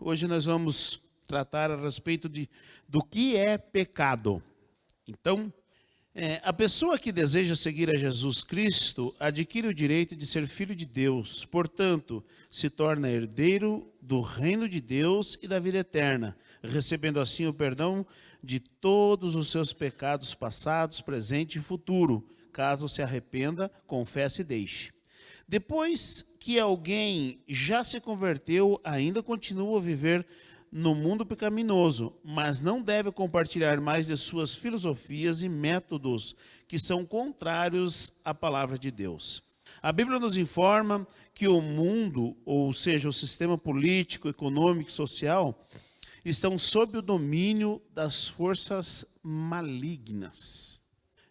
Hoje nós vamos tratar a respeito do que é pecado. Então, a pessoa que deseja seguir a Jesus Cristo adquire o direito de ser filho de Deus. Portanto, se torna herdeiro do reino de Deus e da vida eterna, recebendo assim o perdão de todos os seus pecados passados, presente e futuro, caso se arrependa, confesse e deixe. Depois que alguém já se converteu, ainda continua a viver no mundo pecaminoso, mas não deve compartilhar mais de suas filosofias e métodos que são contrários à palavra de Deus. A Bíblia nos informa que o mundo, ou seja, o sistema político, econômico e social, estão sob o domínio das forças malignas.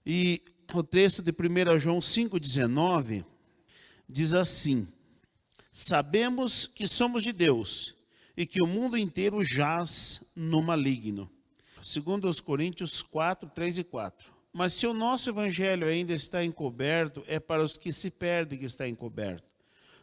E o texto de 1 João 5,19 diz assim: sabemos que somos de Deus e que o mundo inteiro jaz no maligno. Segundo os Coríntios 4, 3 e 4. Mas se o nosso evangelho ainda está encoberto, é para os que se perdem que está encoberto,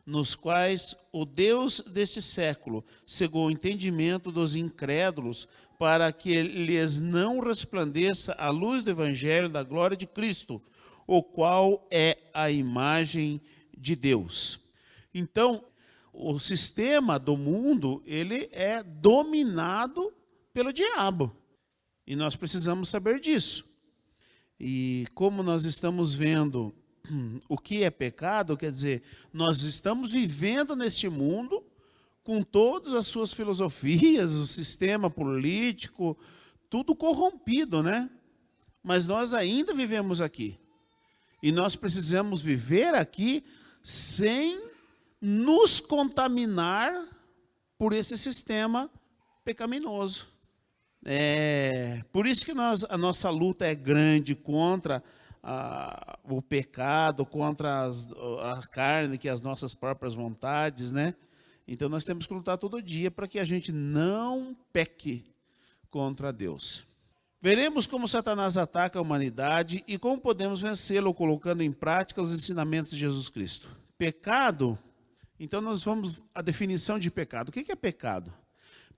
nos quais o Deus deste século cegou o entendimento dos incrédulos, para que lhes não resplandeça a luz do evangelho da glória de Cristo, o qual é a imagem de Deus. Então, o sistema do mundo, ele é dominado pelo diabo. E nós precisamos saber disso. E como nós estamos vendo o que é pecado, quer dizer, nós estamos vivendo neste mundo com todas as suas filosofias, o sistema político, tudo corrompido, né? Mas nós ainda vivemos aqui. E nós precisamos viver aqui sem nos contaminar por esse sistema pecaminoso. Por isso que a nossa luta é grande contra o pecado, contra a carne, que é as nossas próprias vontades, né? Então nós temos que lutar todo dia para que a gente não peque contra Deus. Veremos como Satanás ataca a humanidade e como podemos vencê-lo colocando em prática os ensinamentos de Jesus Cristo. Pecado, então nós vamos à definição de pecado. O que é pecado?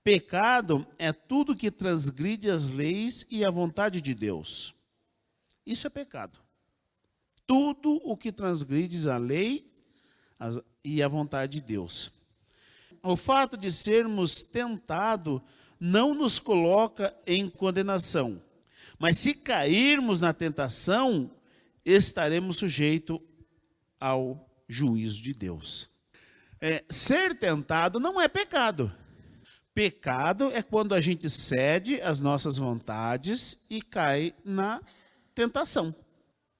Pecado é tudo que transgride as leis e a vontade de Deus. Isso é pecado. Tudo o que transgride a lei e a vontade de Deus. O fato de sermos tentados não nos coloca em condenação. Mas se cairmos na tentação, estaremos sujeitos ao juízo de Deus. Ser tentado não é pecado. Pecado é quando a gente cede às nossas vontades e cai na tentação.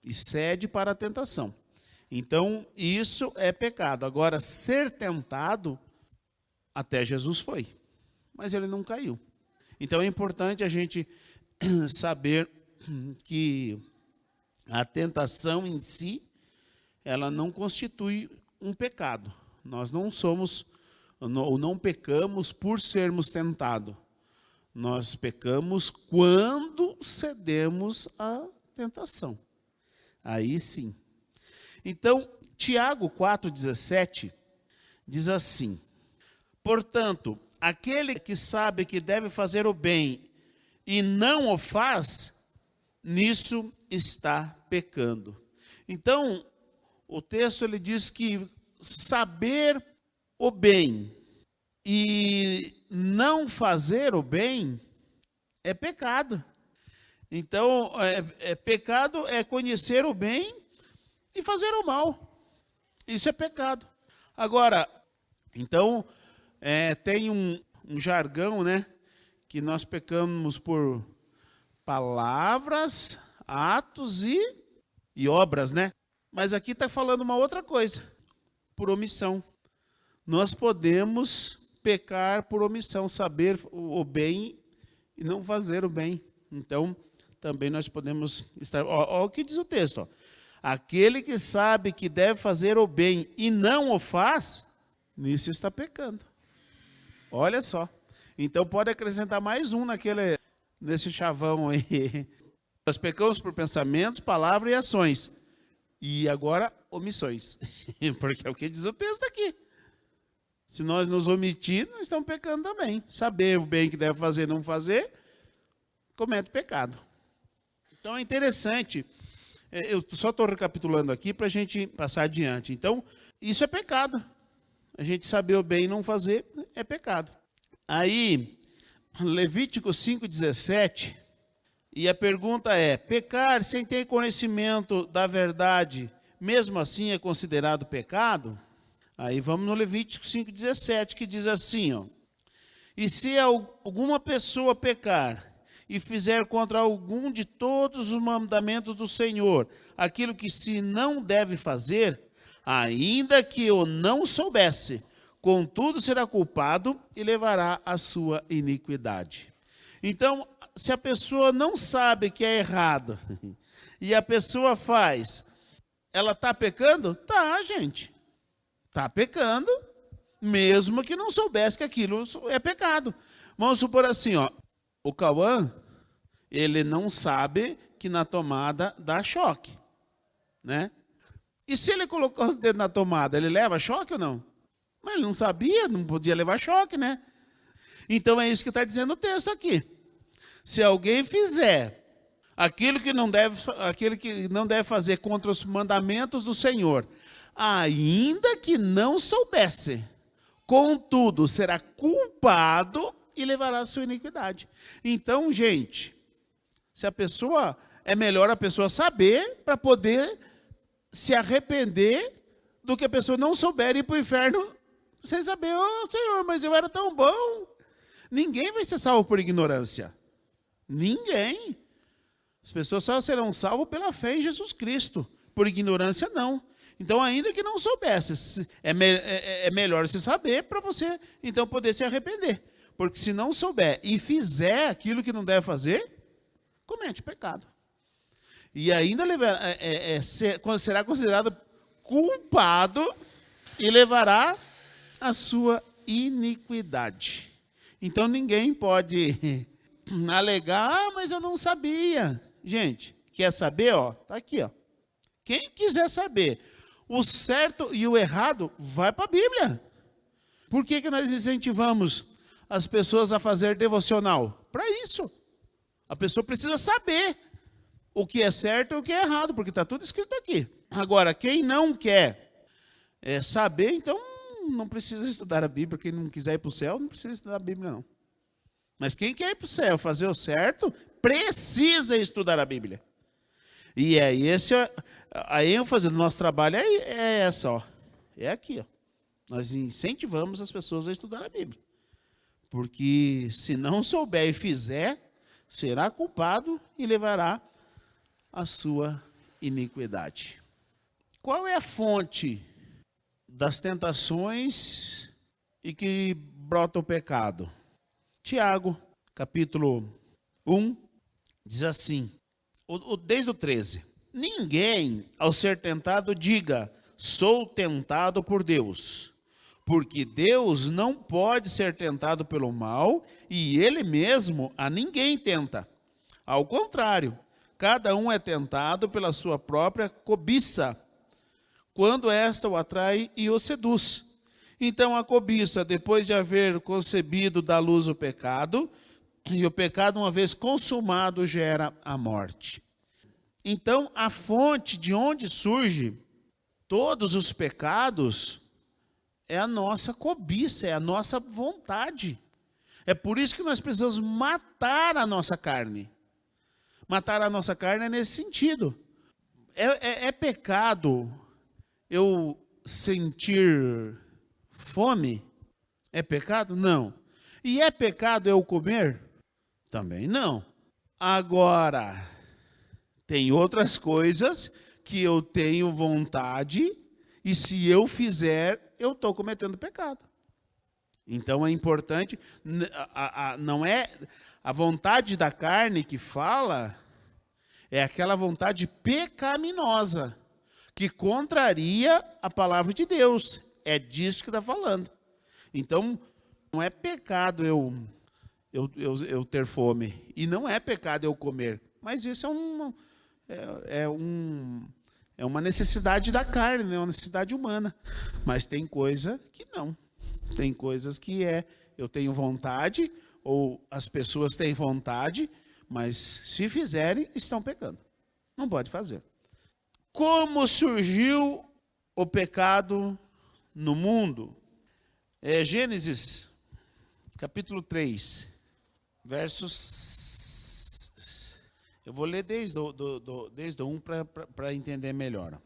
E cede para a tentação. Então, isso é pecado. Agora, ser tentado, até Jesus foi. Mas ele não caiu. Então, é importante a gente saber que a tentação em si, ela não constitui um pecado. Nós não pecamos por sermos tentados. Nós pecamos quando cedemos à tentação. Aí sim. Então, Tiago 4,17 diz assim: portanto, aquele que sabe que deve fazer o bem e não o faz, nisso está pecando. Então, o texto ele diz que saber o bem e não fazer o bem é pecado. Então, pecado é conhecer o bem e fazer o mal. Isso é pecado. Agora, então, tem um jargão, né? Que nós pecamos por palavras, atos e obras, né? Mas aqui está falando uma outra coisa, por omissão. Nós podemos pecar por omissão, saber o bem e não fazer o bem. Então, também nós podemos estar... Olha o que diz o texto. Ó. Aquele que sabe que deve fazer o bem e não o faz, nisso está pecando. Olha só. Então, pode acrescentar mais um nesse chavão aí. Nós pecamos por pensamentos, palavras e ações. E agora, omissões. Porque é o que diz o texto aqui. Se nós nos omitir, nós estamos pecando também. Saber o bem que deve fazer e não fazer, comete pecado. Então é interessante. Eu só estou recapitulando aqui para a gente passar adiante. Então, isso é pecado. A gente saber o bem e não fazer é pecado. Aí, Levítico 5,17, e a pergunta é: pecar sem ter conhecimento da verdade, mesmo assim é considerado pecado? Aí vamos no Levítico 5,17, que diz assim, ó: e se alguma pessoa pecar e fizer contra algum de todos os mandamentos do Senhor aquilo que se não deve fazer, ainda que eu não soubesse, contudo será culpado e levará a sua iniquidade. Então, se a pessoa não sabe que é errado e a pessoa faz, ela está pecando? Tá, gente. Está pecando, mesmo que não soubesse que aquilo é pecado. Vamos supor assim, ó, o Cauã, ele não sabe que na tomada dá choque, né? E se ele colocar os dedos na tomada, ele leva choque ou não? Mas ele não sabia, não podia levar choque, né? Então é isso que está dizendo o texto aqui. Se alguém fizer aquilo que não deve fazer contra os mandamentos do Senhor, ainda que não soubesse, contudo será culpado e levará a sua iniquidade. Então, gente, é melhor a pessoa saber para poder se arrepender do que a pessoa não souber e ir para o inferno sem saber: oh, Senhor, mas eu era tão bom. Ninguém vai ser salvo por ignorância. Ninguém. As pessoas só serão salvas pela fé em Jesus Cristo. Por ignorância, não. Então, ainda que não soubesse, é melhor se saber para você, então, poder se arrepender. Porque se não souber e fizer aquilo que não deve fazer, comete pecado. E ainda será considerado culpado e levará a sua iniquidade. Então, ninguém pode alegar: mas eu não sabia. Gente, quer saber? Está aqui. Ó. Quem quiser saber o certo e o errado, vai para a Bíblia. Por que nós incentivamos as pessoas a fazer devocional? Para isso. A pessoa precisa saber o que é certo e o que é errado, porque está tudo escrito aqui. Agora, quem não quer saber, então não precisa estudar a Bíblia. Quem não quiser ir para o céu, não precisa estudar a Bíblia, não. Mas quem quer ir para o céu, fazer o certo, precisa estudar a Bíblia. E a ênfase do nosso trabalho é essa, ó. É aqui, ó. Nós incentivamos as pessoas a estudar a Bíblia. Porque se não souber e fizer, será culpado e levará a sua iniquidade. Qual é a fonte das tentações e que brota o pecado? Tiago, capítulo 1, diz assim, desde o 13. Ninguém, ao ser tentado, diga: sou tentado por Deus. Porque Deus não pode ser tentado pelo mal e Ele mesmo a ninguém tenta. Ao contrário, cada um é tentado pela sua própria cobiça, quando esta o atrai e o seduz. Então a cobiça, depois de haver concebido, dá luz o pecado, e o pecado, uma vez consumado, gera a morte. Então a fonte de onde surge todos os pecados é a nossa cobiça, é a nossa vontade. É por isso que nós precisamos matar a nossa carne. Matar a nossa carne é nesse sentido. É pecado eu sentir fome? É pecado? Não. E é pecado eu comer? Também não. Agora, tem outras coisas que eu tenho vontade e se eu fizer, eu estou cometendo pecado. Então é importante, não é a vontade da carne que fala, é aquela vontade pecaminosa, que contraria a palavra de Deus. É disso que está falando. Então, não é pecado eu ter fome, e não é pecado eu comer, mas isso é uma necessidade da carne, né? Uma necessidade humana. Mas tem coisa que não. Tem coisas que eu tenho vontade, ou as pessoas têm vontade, mas se fizerem, estão pecando. Não pode fazer. Como surgiu o pecado no mundo? Gênesis, capítulo 3, versos... Eu vou ler desde o 1 para entender melhor.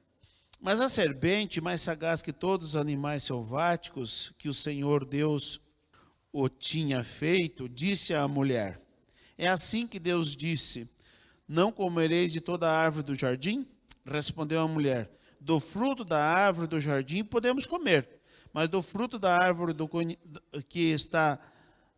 Mas a serpente, mais sagaz que todos os animais selváticos que o Senhor Deus o tinha feito, disse à mulher: é assim que Deus disse: não comereis de toda a árvore do jardim? Respondeu a mulher: do fruto da árvore do jardim podemos comer, mas do fruto da árvore que está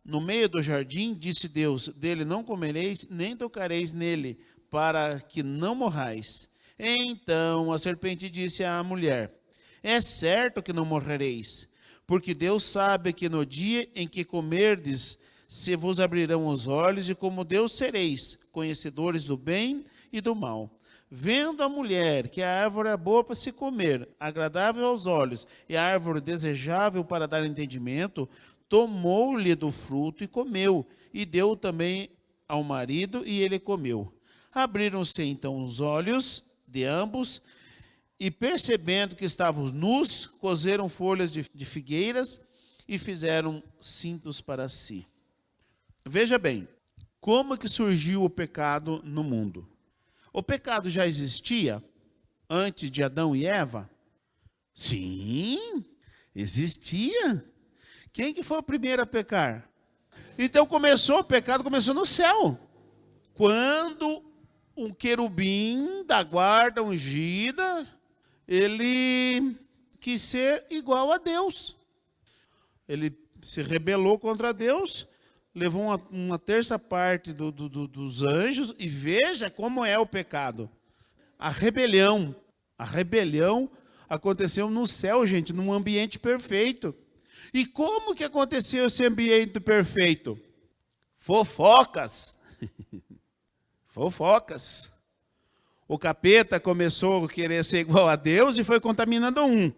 no meio do jardim, disse Deus: dele não comereis, nem tocareis nele, para que não morrais. Então a serpente disse à mulher: é certo que não morrereis, porque Deus sabe que no dia em que comerdes, se vos abrirão os olhos, e como Deus sereis, conhecedores do bem e do mal. Vendo a mulher que a árvore é boa para se comer, agradável aos olhos, e a árvore desejável para dar entendimento, tomou-lhe do fruto e comeu, e deu também ao marido, e ele comeu. Abriram-se então os olhos de ambos, e percebendo que estavam nus, coseram folhas de figueiras e fizeram cintos para si. Veja bem, como que surgiu o pecado no mundo? O pecado já existia antes de Adão e Eva? Sim, existia. Quem que foi o primeiro a pecar? Então o pecado começou no céu. Quando um querubim da guarda ungida, ele quis ser igual a Deus. Ele se rebelou contra Deus, levou uma terça parte dos anjos, e veja como é o pecado. A rebelião aconteceu no céu, gente, num ambiente perfeito. E como que aconteceu esse ambiente perfeito? Fofocas. Fofocas. O capeta começou a querer ser igual a Deus e foi contaminando um.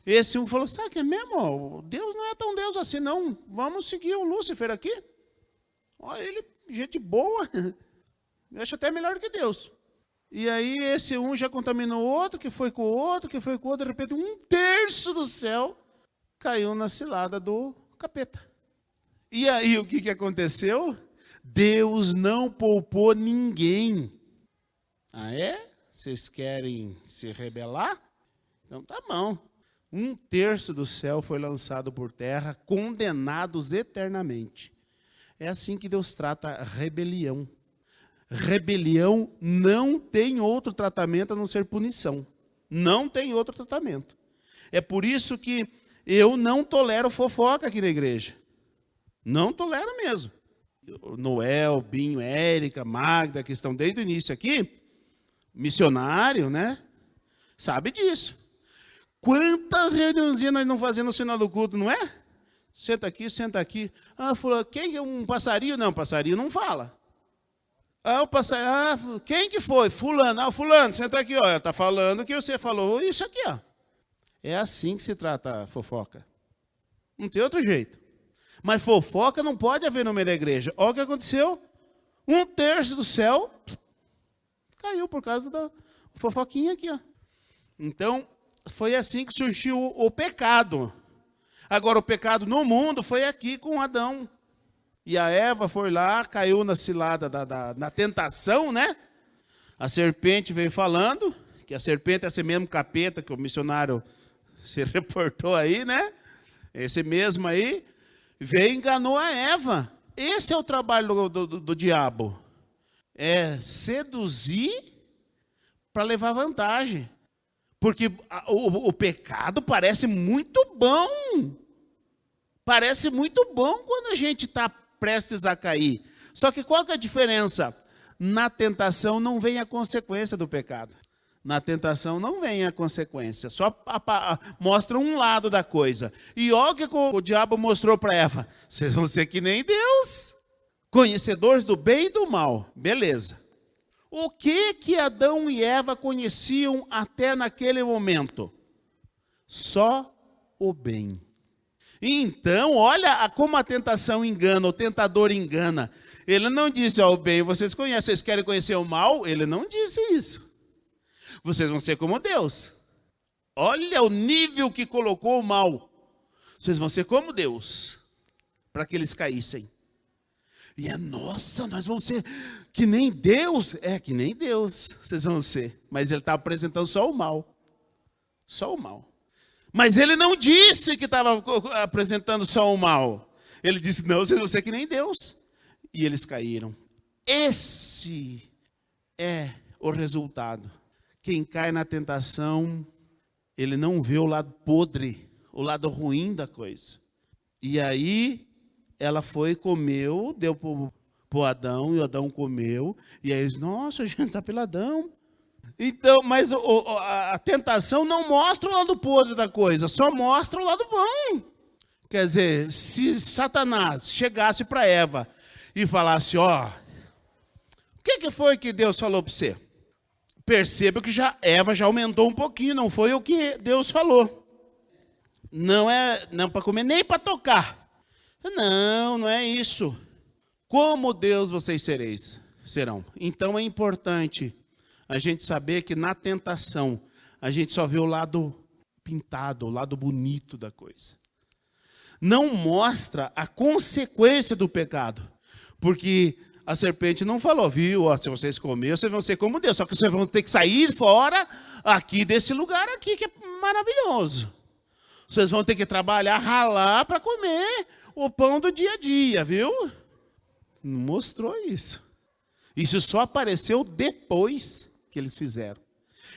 Esse um falou: sabe que é mesmo? Deus não é tão Deus assim, não. Vamos seguir o Lúcifer aqui. Olha ele, gente boa. Eu acho até melhor que Deus. E aí esse um já contaminou o outro, que foi com o outro, que foi com o outro. De repente, 1/3 do céu caiu na cilada do capeta. E aí o que aconteceu? Deus não poupou ninguém. Ah, é? Vocês querem se rebelar? Então tá bom. 1/3 do céu foi lançado por terra, condenados eternamente. É assim que Deus trata a rebelião. Rebelião não tem outro tratamento a não ser punição. Não tem outro tratamento. É por isso que eu não tolero fofoca aqui na igreja. Não tolero mesmo. Noel, Binho, Érica, Magda, que estão desde o início aqui, missionário, né? Sabe disso. Quantas reuniãozinhas nós não fazemos no final do culto, não é? Senta aqui, senta aqui. Ah, fulano, quem é um passarinho? Não, passarinho não fala. Ah, o passarinho, quem que foi? Fulano. Ah, fulano, senta aqui, ó. Está falando que você falou isso aqui, ó. É assim que se trata a fofoca. Não tem outro jeito. Mas fofoca não pode haver no meio da igreja. Olha o que aconteceu. 1/3 do céu caiu por causa da fofoquinha aqui, ó. Então, foi assim que surgiu o pecado. Agora, o pecado no mundo foi aqui com Adão. E a Eva foi lá, caiu na cilada na tentação, né? A serpente veio falando, que a serpente é esse mesmo capeta que o missionário se reportou aí, né? Esse mesmo aí, veio e enganou a Eva. Esse é o trabalho do diabo. É seduzir para levar vantagem. Porque o pecado parece muito bom. Parece muito bom quando a gente está prestes a cair. Só que qual que é a diferença? Na tentação não vem a consequência do pecado. Na tentação não vem a consequência. Só mostra um lado da coisa. E olha o que o diabo mostrou para Eva. Vocês vão ser que nem Deus. Conhecedores do bem e do mal. Beleza. O que Adão e Eva conheciam até naquele momento? Só o bem. Então, olha como a tentação engana, o tentador engana. Ele não disse, ó, o bem vocês conhecem, vocês querem conhecer o mal? Ele não disse isso. Vocês vão ser como Deus. Olha o nível que colocou o mal. Vocês vão ser como Deus, para que eles caíssem. E nossa, nós vamos ser que nem Deus. É, que nem Deus vocês vão ser. Mas ele está apresentando só o mal. Só o mal. Mas ele não disse que estava apresentando só o mal. Ele disse, não, vocês vão ser que nem Deus. E eles caíram. Esse é o resultado. Quem cai na tentação, ele não vê o lado podre, o lado ruim da coisa. E aí, ela foi e comeu, deu para o Adão, e o Adão comeu. E aí eles, nossa, a gente está peladão. Então, mas a tentação não mostra o lado podre da coisa, só mostra o lado bom. Quer dizer, se Satanás chegasse para Eva e falasse, ó, o que foi que Deus falou para você? Perceba que Eva já aumentou um pouquinho, não foi o que Deus falou. Não é não para comer, nem para tocar. Não é isso. Como Deus vocês serão. Então é importante a gente saber que na tentação, a gente só vê o lado pintado, o lado bonito da coisa. Não mostra a consequência do pecado. Porque a serpente não falou, viu, ó, se vocês comerem, vocês vão ser como Deus. Só que vocês vão ter que sair fora aqui desse lugar aqui, que é maravilhoso. Vocês vão ter que trabalhar, ralar para comer o pão do dia a dia, viu? Não mostrou isso. Isso só apareceu depois que eles fizeram.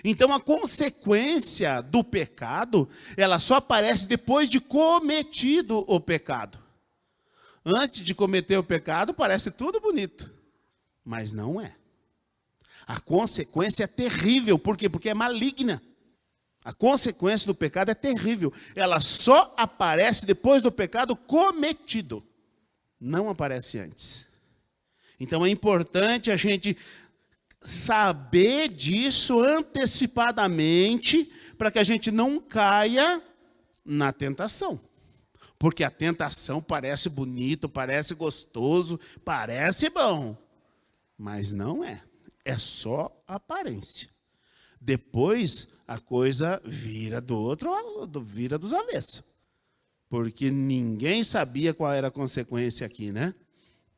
Então a consequência do pecado, ela só aparece depois de cometido o pecado. Antes de cometer o pecado, parece tudo bonito. Mas não é. A consequência é terrível. Por quê? Porque é maligna. A consequência do pecado é terrível. Ela só aparece depois do pecado cometido. Não aparece antes. Então é importante a gente saber disso antecipadamente, para que a gente não caia na tentação. Porque a tentação parece bonito, parece gostoso, parece bom. Mas não é. É só aparência. Depois a coisa vira do outro, vira dos avessos. Porque ninguém sabia qual era a consequência aqui, né?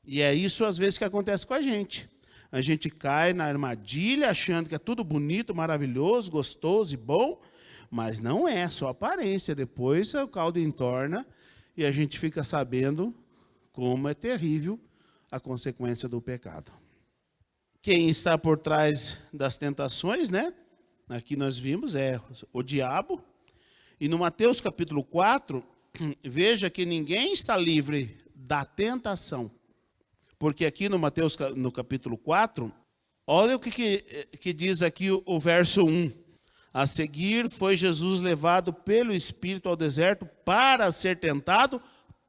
E é isso às vezes que acontece com a gente. A gente cai na armadilha achando que é tudo bonito, maravilhoso, gostoso e bom, mas não é, só aparência. Depois o caldo entorna e a gente fica sabendo como é terrível a consequência do pecado. Quem está por trás das tentações, né? Aqui nós vimos, é o diabo. E no Mateus capítulo 4, veja que ninguém está livre da tentação. Porque aqui no Mateus, no capítulo 4, olha o que diz aqui o verso 1. A seguir foi Jesus levado pelo Espírito ao deserto para ser tentado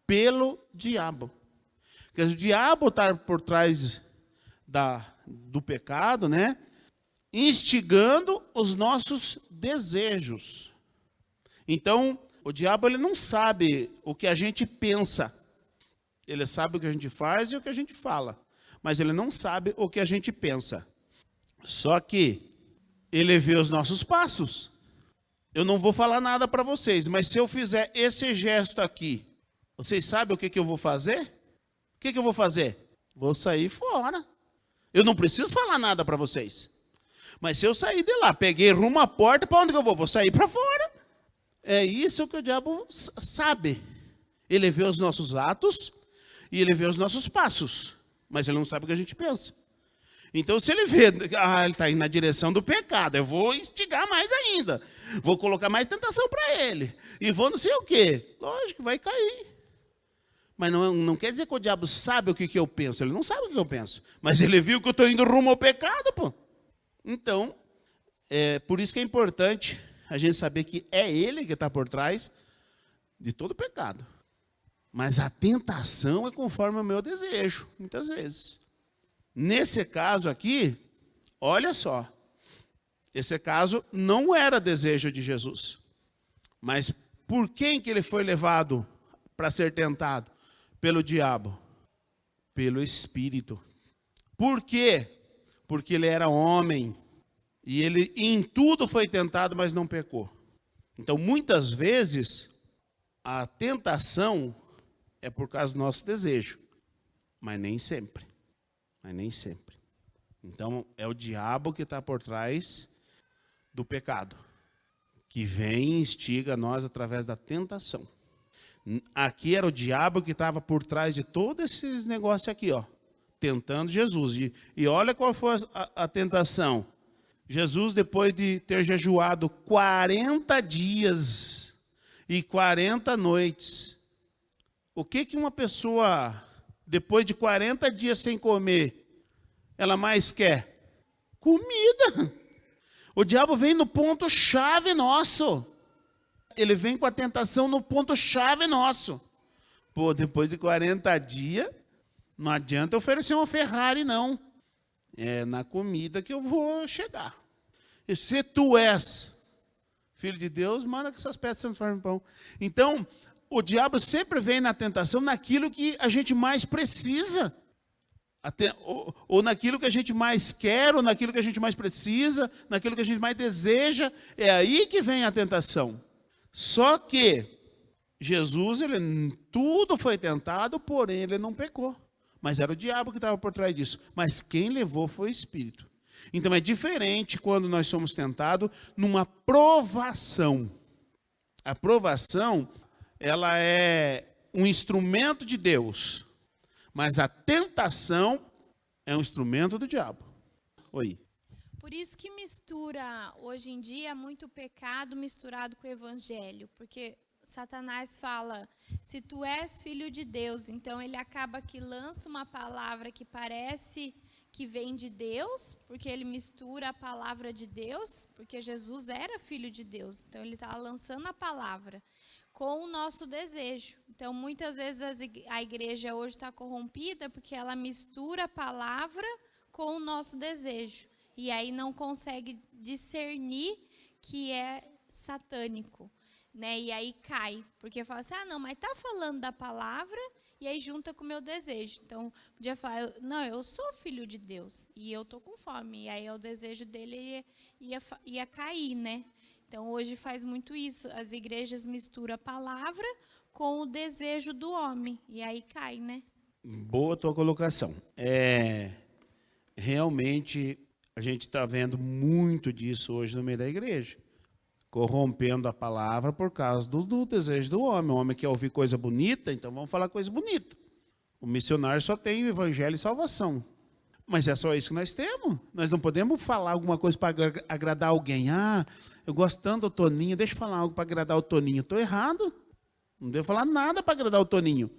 pelo diabo. Porque o diabo está por trás do pecado, né? Instigando os nossos desejos. Então, o diabo ele não sabe o que a gente pensa. Ele sabe o que a gente faz e o que a gente fala. Mas ele não sabe o que a gente pensa. Só que ele vê os nossos passos. Eu não vou falar nada para vocês, mas se eu fizer esse gesto aqui, vocês sabem o que eu vou fazer? O que eu vou fazer? Vou sair fora. Eu não preciso falar nada para vocês. Mas se eu sair de lá, peguei rumo à porta, para onde que eu vou? Vou sair para fora. É isso que o diabo sabe. Ele vê os nossos atos e ele vê os nossos passos. Mas ele não sabe o que a gente pensa. Então, se ele vê, ele está indo na direção do pecado, eu vou instigar mais ainda. Vou colocar mais tentação para ele. E vou não sei o quê. Lógico, vai cair. Mas não quer dizer que o diabo sabe o que eu penso. Ele não sabe o que eu penso. Mas ele viu que eu estou indo rumo ao pecado, pô. Então, por isso que é importante a gente saber que é ele que está por trás de todo pecado. Mas a tentação é conforme o meu desejo, muitas vezes. Nesse caso aqui, olha só. Esse caso não era desejo de Jesus. Mas por quem que ele foi levado para ser tentado pelo diabo? Pelo Espírito. Por quê? Porque ele era homem. E ele em tudo foi tentado, mas não pecou. Então, muitas vezes, a tentação é por causa do nosso desejo. Mas nem sempre. Mas nem sempre. Então, é o diabo que está por trás do pecado. Que vem e instiga nós através da tentação. Aqui era o diabo que estava por trás de todos esses negócios aqui, ó. Tentando Jesus. E olha qual foi a tentação. Jesus, depois de ter jejuado 40 dias e 40 noites. O que uma pessoa, depois de 40 dias sem comer, ela mais quer? Comida. O diabo vem no ponto-chave nosso. Ele vem com a tentação no ponto-chave nosso. Pô, depois de 40 dias, não adianta oferecer uma Ferrari, não. É na comida que eu vou chegar. E se tu és filho de Deus, manda que essas pedras se transformem em pão. Então, o diabo sempre vem na tentação naquilo que a gente mais precisa. Ou naquilo que a gente mais quer, ou naquilo que a gente mais precisa, naquilo que a gente mais deseja. É aí que vem a tentação. Só que Jesus, ele tudo foi tentado, porém ele não pecou. Mas era o diabo que estava por trás disso. Mas quem levou foi o Espírito. Então é diferente quando nós somos tentados numa provação. A provação, ela é um instrumento de Deus. Mas a tentação é um instrumento do diabo. Oi. Por isso que mistura, hoje em dia, muito pecado misturado com o evangelho. Porque Satanás fala, se tu és filho de Deus, então ele acaba que lança uma palavra que parece que vem de Deus, porque ele mistura a palavra de Deus, porque Jesus era filho de Deus. Então ele está lançando a palavra com o nosso desejo. Então muitas vezes a igreja hoje está corrompida porque ela mistura a palavra com o nosso desejo. E aí não consegue discernir que é satânico, né? E aí cai, porque fala assim, não, mas está falando da palavra, e aí junta com o meu desejo. Então, podia falar, não, eu sou filho de Deus, e eu estou com fome, e aí o desejo dele ia cair, né? Então, hoje faz muito isso, as igrejas misturam a palavra com o desejo do homem, e aí cai, né? Boa tua colocação. Realmente, a gente está vendo muito disso hoje no meio da igreja. Corrompendo a palavra por causa do desejo do homem. O homem quer ouvir coisa bonita, então vamos falar coisa bonita. O missionário só tem o evangelho e salvação. Mas é só isso que nós temos. Nós não podemos falar alguma coisa para agradar alguém. Eu gosto tanto do Toninho, deixa eu falar algo para agradar o Toninho. Estou errado. Não devo falar nada para agradar o Toninho.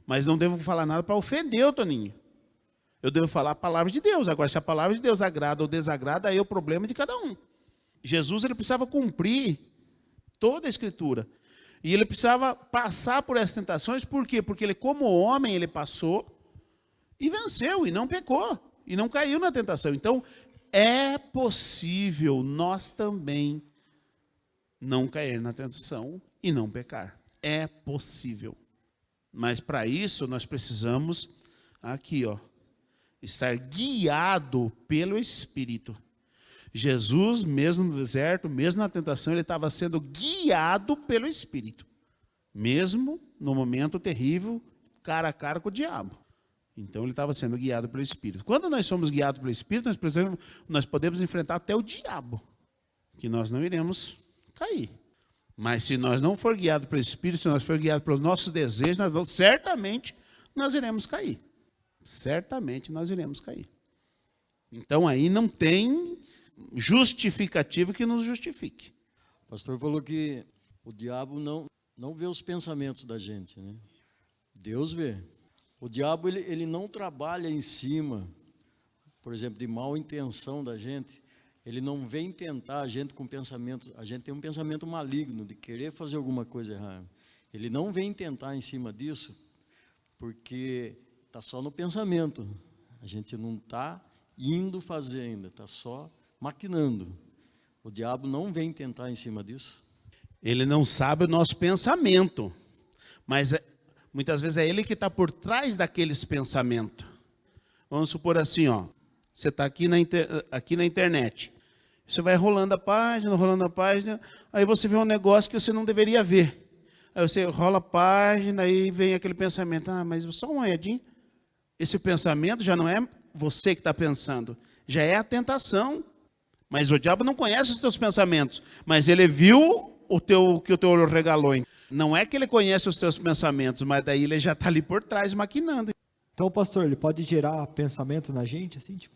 Mas não devo falar nada para ofender o Toninho. Eu devo falar a palavra de Deus. Agora, se a palavra de Deus agrada ou desagrada, aí é o problema de cada um. Jesus, ele precisava cumprir toda a Escritura. E ele precisava passar por essas tentações. Por quê? Porque ele, como homem, ele passou e venceu, e não pecou, e não caiu na tentação. Então, é possível nós também não cair na tentação e não pecar. É possível. Mas para isso, nós precisamos, aqui, estar guiado pelo Espírito. Jesus, mesmo no deserto, mesmo na tentação, ele estava sendo guiado pelo Espírito. Mesmo no momento terrível, cara a cara com o diabo. Então, ele estava sendo guiado pelo Espírito. Quando nós somos guiados pelo Espírito, nós podemos enfrentar até o diabo, que nós não iremos cair. Mas se nós não for guiados pelo Espírito, se nós for guiados pelos nossos desejos, certamente nós iremos cair. Certamente nós iremos cair. Então, aí não tem justificativo que nos justifique. O pastor falou que o diabo não vê os pensamentos da gente, né? Deus vê. O diabo ele não trabalha em cima, por exemplo, de mal intenção da gente. Ele não vem tentar a gente com pensamento. A gente tem um pensamento maligno de querer fazer alguma coisa errada. Ele não vem tentar em cima disso, porque está só no pensamento. A gente não está indo fazer ainda, está só maquinando. O diabo não vem tentar em cima disso. Ele não sabe o nosso pensamento, mas Muitas vezes é ele que está por trás daqueles pensamentos. Vamos supor assim, ó, você está aqui na internet. Você vai rolando a página, aí você vê um negócio que você não deveria ver. Aí você rola a página, aí vem aquele pensamento, mas só uma olhadinha. Esse pensamento já não é você que está pensando, já é a tentação. Mas o diabo não conhece os teus pensamentos, mas ele viu que o teu olho regalou. Não é que ele conhece os teus pensamentos, mas daí ele já está ali por trás maquinando. Então, pastor, ele pode gerar pensamento na gente, assim, tipo,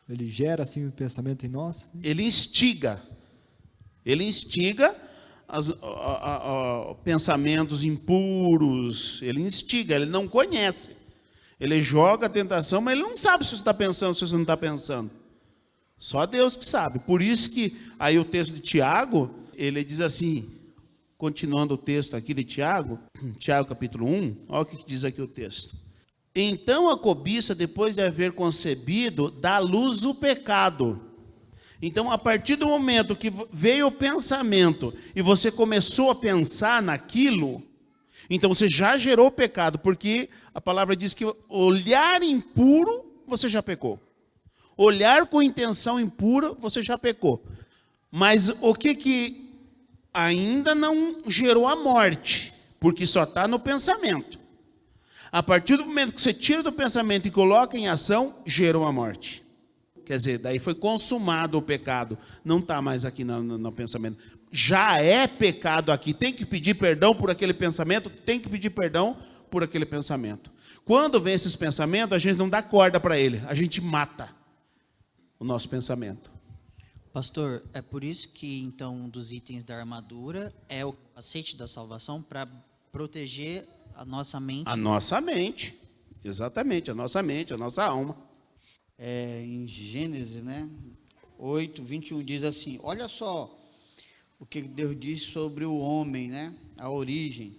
ele gera assim um pensamento em nós? Ele instiga pensamentos impuros, ele instiga, ele não conhece. Ele joga a tentação, mas ele não sabe se você está pensando, se você não está pensando. Só Deus que sabe. Por isso que aí o texto de Tiago, ele diz assim, continuando o texto aqui de Tiago, Tiago capítulo 1, olha o que diz aqui o texto. Então a cobiça, depois de haver concebido, dá à luz o pecado. Então, a partir do momento que veio o pensamento e você começou a pensar naquilo, então você já gerou o pecado, porque a palavra diz que olhar impuro, você já pecou. Olhar com intenção impura, você já pecou. Mas o que ainda não gerou a morte? Porque só está no pensamento. A partir do momento que você tira do pensamento e coloca em ação, gerou a morte. Quer dizer, daí foi consumado o pecado. Não está mais aqui no pensamento. Já é pecado aqui. Tem que pedir perdão por aquele pensamento? Tem que pedir perdão por aquele pensamento. Quando vem esses pensamentos, a gente não dá corda para ele. A gente mata o nosso pensamento. Pastor, é por isso que, então, um dos itens da armadura é o capacete da salvação para proteger a nossa mente. A nossa mente. Exatamente, a nossa mente, a nossa alma. Em Gênesis, 8, 21, diz assim, olha só o que Deus diz sobre o homem, a origem.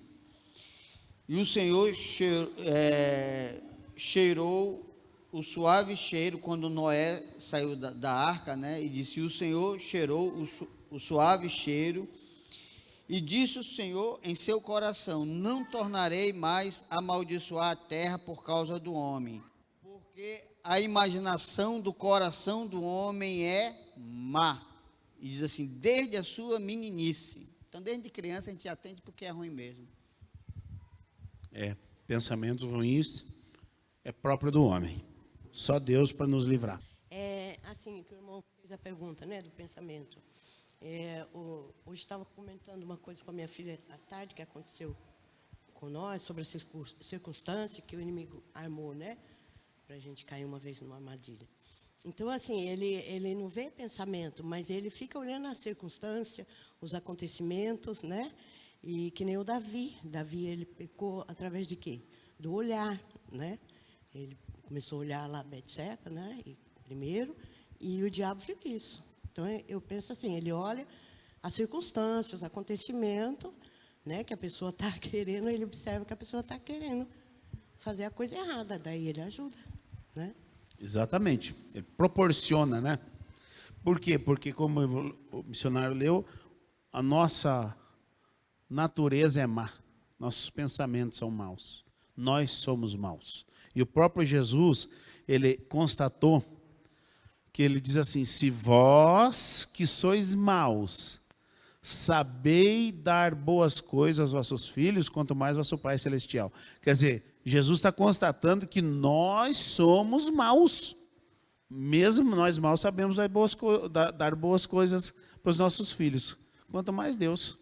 E o Senhor cheirou o suave cheiro quando Noé saiu da arca, e disse, o Senhor cheirou o suave cheiro, e disse o Senhor em seu coração, não tornarei mais a amaldiçoar a terra por causa do homem, porque a imaginação do coração do homem é má. E diz assim, desde a sua meninice. Então, desde criança, a gente atende porque é ruim mesmo. Pensamentos ruins é próprio do homem. Só Deus para nos livrar. Assim, que o irmão fez a pergunta, do pensamento. Hoje estava comentando uma coisa com a minha filha à tarde, que aconteceu com nós, sobre a circunstância que o inimigo armou, para a gente cair uma vez numa armadilha. Então, assim, ele não vê pensamento, mas ele fica olhando a circunstância, os acontecimentos, E que nem o Davi. Davi, ele pecou através de quê? Do olhar, Ele começou a olhar lá Betseba, primeiro, e o diabo fez isso. Então, eu penso assim, ele olha as circunstâncias, os acontecimentos, que a pessoa está querendo, ele observa que a pessoa está querendo fazer a coisa errada, daí ele ajuda, Exatamente. Ele proporciona, Por quê? Porque, como o missionário leu, a nossa natureza é má. Nossos pensamentos são maus. Nós somos maus. E o próprio Jesus, ele constatou que ele diz assim, se vós que sois maus, sabei dar boas coisas aos vossos filhos, quanto mais vosso Pai Celestial. Quer dizer, Jesus está constatando que nós somos maus. Mesmo nós maus sabemos dar boas coisas para os nossos filhos. Quanto mais Deus.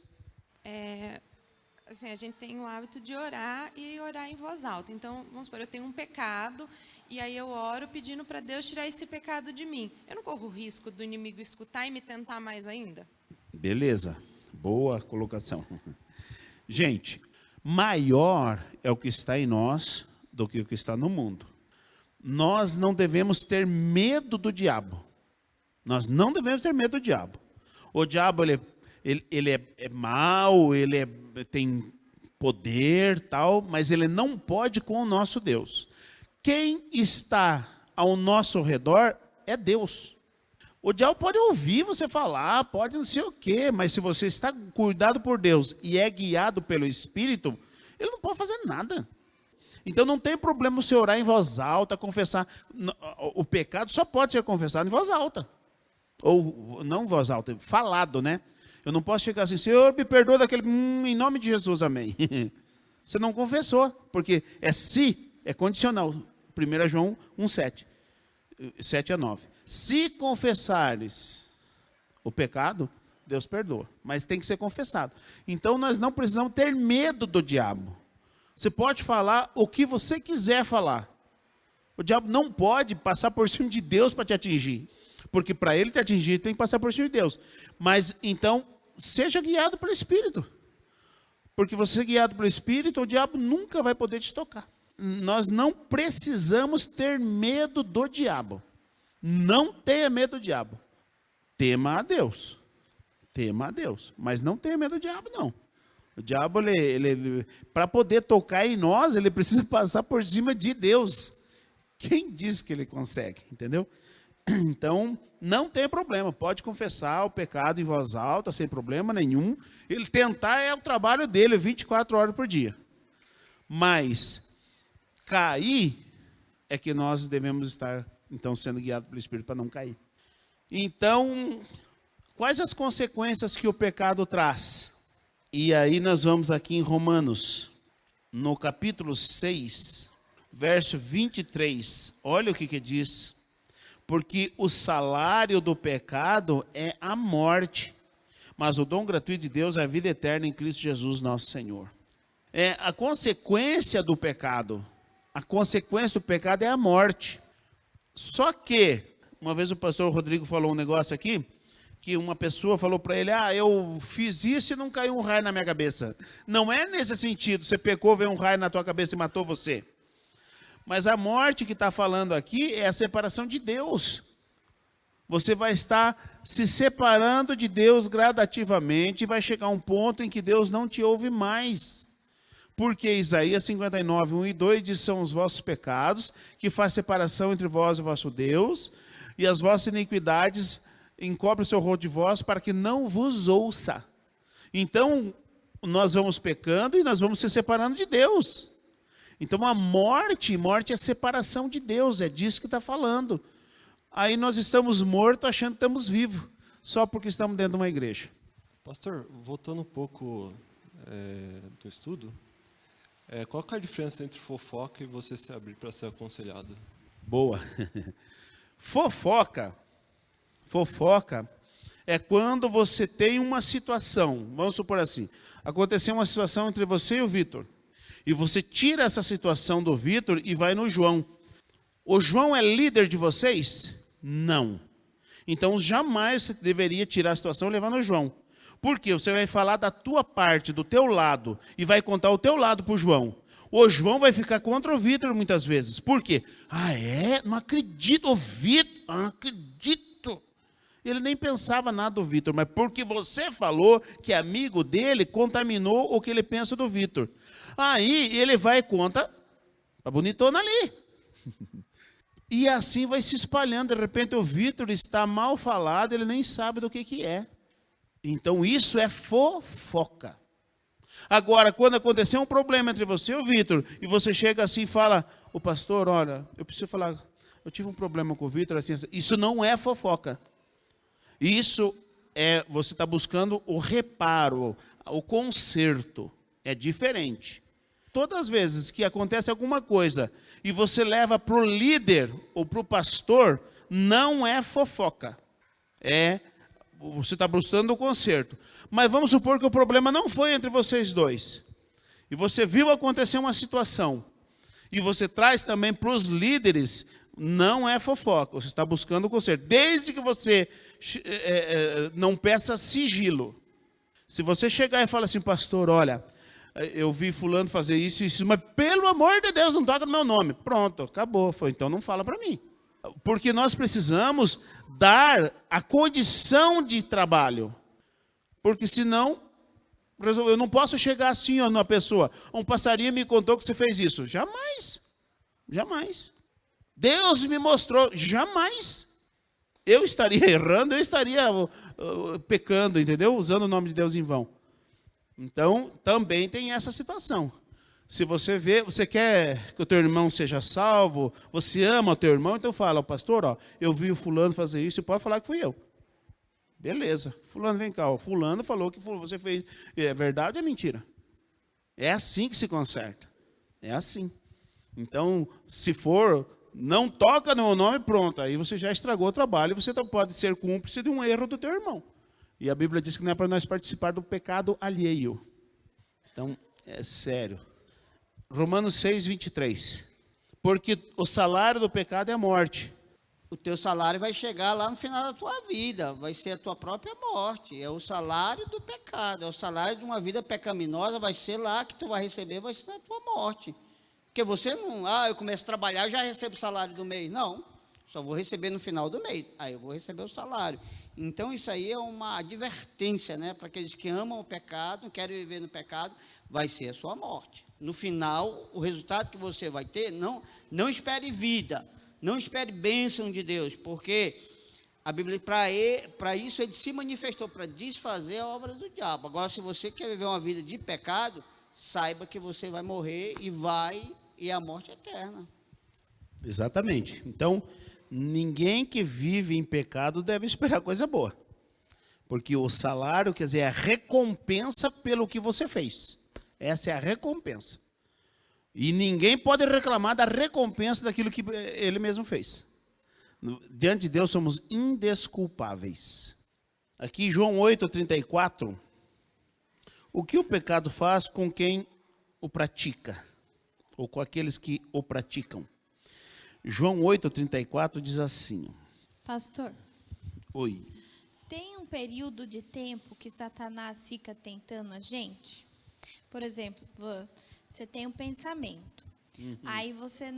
Assim, a gente tem o hábito de orar e orar em voz alta. Então, vamos supor, eu tenho um pecado e aí eu oro pedindo para Deus tirar esse pecado de mim. Eu não corro o risco do inimigo escutar e me tentar mais ainda? Beleza. Boa colocação. Gente, maior é o que está em nós do que o que está no mundo. Nós não devemos ter medo do diabo. Nós não devemos ter medo do diabo. O diabo, ele é mau, ele tem poder, tal, mas ele não pode com o nosso Deus. Quem está ao nosso redor é Deus. O diabo pode ouvir você falar, pode não sei o quê, mas se você está cuidado por Deus e é guiado pelo Espírito, Ele não pode fazer nada. Então não tem problema você orar em voz alta, confessar. O pecado só pode ser confessado em voz alta. Ou não em voz alta, falado, né? Eu não posso chegar assim, Senhor, me perdoa daquele... em nome de Jesus, amém. Você não confessou, porque é condicional. 1 João 1,7. 7-9. Se confessares o pecado, Deus perdoa. Mas tem que ser confessado. Então nós não precisamos ter medo do diabo. Você pode falar o que você quiser falar. O diabo não pode passar por cima de Deus para te atingir. Porque para ele te atingir, tem que passar por cima de Deus. Mas então, seja guiado pelo Espírito. Porque você guiado pelo Espírito, o diabo nunca vai poder te tocar. Nós não precisamos ter medo do diabo. Não tenha medo do diabo. Tema a Deus. Tema a Deus. Mas não tenha medo do diabo, não. O diabo, para poder tocar em nós, ele precisa passar por cima de Deus. Quem diz que ele consegue, entendeu? Então, não tem problema. Pode confessar o pecado em voz alta, sem problema nenhum. Ele tentar é o trabalho dele, 24 horas por dia. Mas cair é que nós devemos estar, então, sendo guiados pelo Espírito para não cair. Então, quais as consequências que o pecado traz? E aí nós vamos aqui em Romanos, no capítulo 6, verso 23. Olha o que diz. Porque o salário do pecado é a morte, mas o dom gratuito de Deus é a vida eterna em Cristo Jesus, nosso Senhor. A consequência do pecado é a morte. Só que, uma vez o pastor Rodrigo falou um negócio aqui, que uma pessoa falou para ele, eu fiz isso e não caiu um raio na minha cabeça. Não é nesse sentido, você pecou, veio um raio na tua cabeça e matou você. Mas a morte que está falando aqui é a separação de Deus. Você vai estar se separando de Deus gradativamente e vai chegar um ponto em que Deus não te ouve mais. Porque Isaías 59, 1 e 2 diz, são os vossos pecados que faz separação entre vós e o vosso Deus, e as vossas iniquidades encobre o seu rosto de vós para que não vos ouça. Então, nós vamos pecando e nós vamos se separando de Deus. Então, a morte é separação de Deus, é disso que está falando. Aí nós estamos mortos achando que estamos vivos, só porque estamos dentro de uma igreja. Pastor, voltando um pouco do estudo, qual que é a diferença entre fofoca e você se abrir para ser aconselhado? Boa. Fofoca é quando você tem uma situação, vamos supor assim, aconteceu uma situação entre você e o Vitor, e você tira essa situação do Vitor e vai no João. O João é líder de vocês? Não. Então, jamais você deveria tirar a situação e levar no João. Por quê? Você vai falar da tua parte, do teu lado, e vai contar o teu lado para o João. O João vai ficar contra o Vitor muitas vezes. Por quê? Não acredito, o Vitor, não acredito. Ele nem pensava nada do Vitor, mas porque você falou que amigo dele contaminou o que ele pensa do Vitor. Aí ele vai e conta a bonitona ali. E assim vai se espalhando. De repente o Vitor está mal falado, ele nem sabe do que é. Então isso é fofoca. Agora, quando acontecer um problema entre você e o Vitor, e você chega assim e fala, o pastor, olha, eu preciso falar, eu tive um problema com o Vitor, assim, isso não é fofoca. Isso você está buscando o reparo, o conserto. É diferente. Todas as vezes que acontece alguma coisa e você leva para o líder ou para o pastor, não é fofoca. Você está buscando o conserto. Mas vamos supor que o problema não foi entre vocês dois. E você viu acontecer uma situação. E você traz também para os líderes, não é fofoca. Você está buscando o conserto. Desde que você não peça sigilo. Se você chegar e falar assim, pastor, olha, eu vi fulano fazer isso e isso, mas pelo amor de Deus, não toca no meu nome. Pronto, acabou. Então não fala para mim. Porque nós precisamos dar a condição de trabalho. Porque senão, eu não posso chegar assim na pessoa. Um passarinho me contou que você fez isso. Jamais. Jamais. Deus me mostrou. Jamais. Eu estaria errando, eu estaria pecando, entendeu? Usando o nome de Deus em vão. Então, também tem essa situação. Se você vê, você quer que o teu irmão seja salvo, você ama o teu irmão, então fala, pastor, ó, eu vi o fulano fazer isso, e pode falar que fui eu. Beleza. Fulano, vem cá, ó, fulano falou que você fez. É verdade ou é mentira? É assim que se conserta. É assim. Então, se for, não toca no nome, pronto. Aí você já estragou o trabalho, você pode ser cúmplice de um erro do teu irmão. E a Bíblia diz que não é para nós participar do pecado alheio. Então, é sério. Romanos 6, 23. Porque o salário do pecado é a morte. O teu salário vai chegar lá no final da tua vida, vai ser a tua própria morte. É o salário do pecado, é o salário de uma vida pecaminosa, vai ser lá que tu vai receber, vai ser na tua morte. Porque você não, eu começo a trabalhar, já recebo o salário do mês. Não, só vou receber no final do mês, aí eu vou receber o salário. Então isso aí é uma advertência, né, para aqueles que amam o pecado, querem viver no pecado, vai ser a sua morte. No final, o resultado que você vai ter, não espere vida, não espere bênção de Deus, porque a Bíblia, para isso, ele se manifestou, para desfazer a obra do diabo. Agora, se você quer viver uma vida de pecado, saiba que você vai morrer e a morte é eterna. Exatamente. Então, ninguém que vive em pecado deve esperar coisa boa. Porque o salário, quer dizer, é a recompensa pelo que você fez. Essa é a recompensa. E ninguém pode reclamar da recompensa daquilo que ele mesmo fez. Diante de Deus somos indesculpáveis. Aqui João 8:34. O que o pecado faz com quem o pratica? Ou com aqueles que o praticam? João 8:34 diz assim. Pastor, Oi. tem um período de tempo que Satanás fica tentando a gente? Por exemplo, você tem um pensamento. Aí você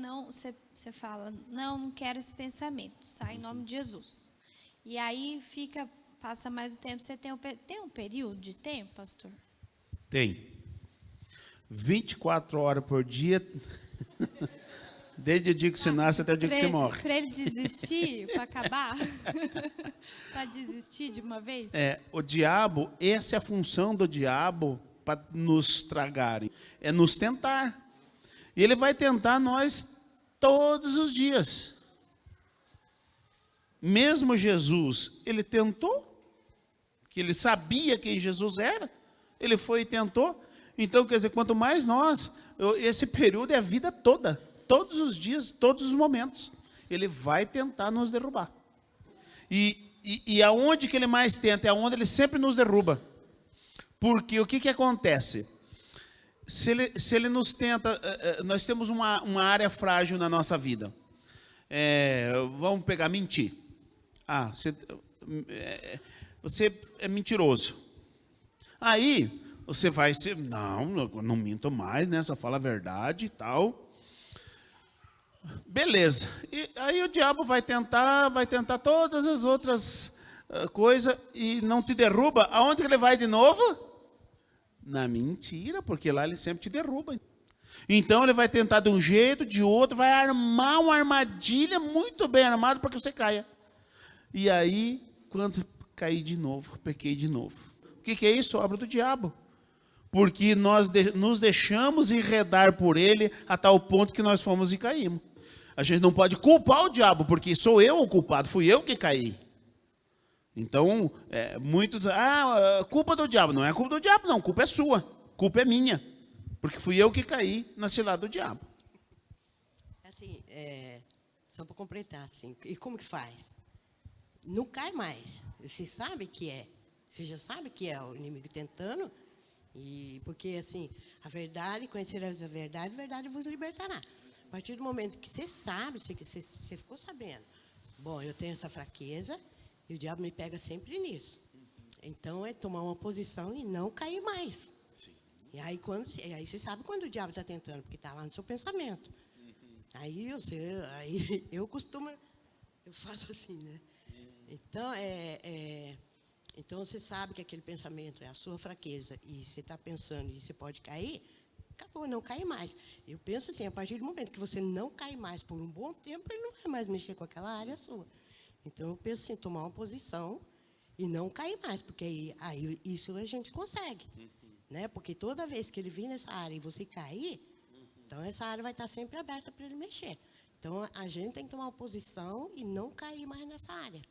fala, não quero esse pensamento. Sai em nome de Jesus. E aí passa mais o tempo. Você tem um período de tempo, pastor? Tem. 24 horas por dia, desde o dia que você nasce até o dia que você morre. Para ele desistir, para acabar? Para desistir de uma vez? O diabo, essa é a função do diabo para nos tragarem, é nos tentar. E ele vai tentar nós todos os dias. Mesmo Jesus, ele tentou, que ele sabia quem Jesus era, ele foi e tentou. Então, quer dizer, quanto mais esse período é a vida toda, todos os dias, todos os momentos, ele vai tentar nos derrubar. E aonde que ele mais tenta? É aonde ele sempre nos derruba. Porque o que acontece? Se ele nos tenta, nós temos uma área frágil na nossa vida. Vamos pegar mentir. Você é mentiroso. Aí você vai ser, não minto mais, né? Só fala a verdade e tal. Beleza. E aí o diabo vai tentar todas as outras coisas e não te derruba. Aonde que ele vai de novo? Na mentira, porque lá ele sempre te derruba. Então ele vai tentar de um jeito, de outro, vai armar uma armadilha muito bem armada para que você caia. E aí, quando cair de novo, pequei de novo. O que é isso? Obra do diabo. Porque nós nos deixamos enredar por ele a tal ponto que nós fomos e caímos. A gente não pode culpar o diabo, porque sou eu o culpado, fui eu que caí. Então, muitos, culpa do diabo. Não é culpa do diabo, não, culpa é sua, culpa é minha, porque fui eu que caí na cilada do diabo. Assim, só para completar, assim, e como que faz? Não cai mais, você sabe que você já sabe que é o inimigo tentando, e porque assim, a verdade, conhecereis a verdade vos libertará. A partir do momento que você sabe, você ficou sabendo, bom, eu tenho essa fraqueza, e o diabo me pega sempre nisso. Então, é tomar uma posição e não cair mais. Sim. E aí você sabe quando o diabo está tentando, porque está lá no seu pensamento. Aí eu faço assim, né? Então, então, você sabe que aquele pensamento é a sua fraqueza, e você está pensando e você pode cair, acabou, não cai mais. Eu penso assim, a partir do momento que você não cai mais por um bom tempo, ele não vai mais mexer com aquela área sua. Então, eu penso assim, tomar uma posição e não cair mais, porque aí isso a gente consegue. Né? Porque toda vez que ele vir nessa área e você cair, Então, essa área vai estar sempre aberta para ele mexer. Então, a gente tem que tomar uma posição e não cair mais nessa área,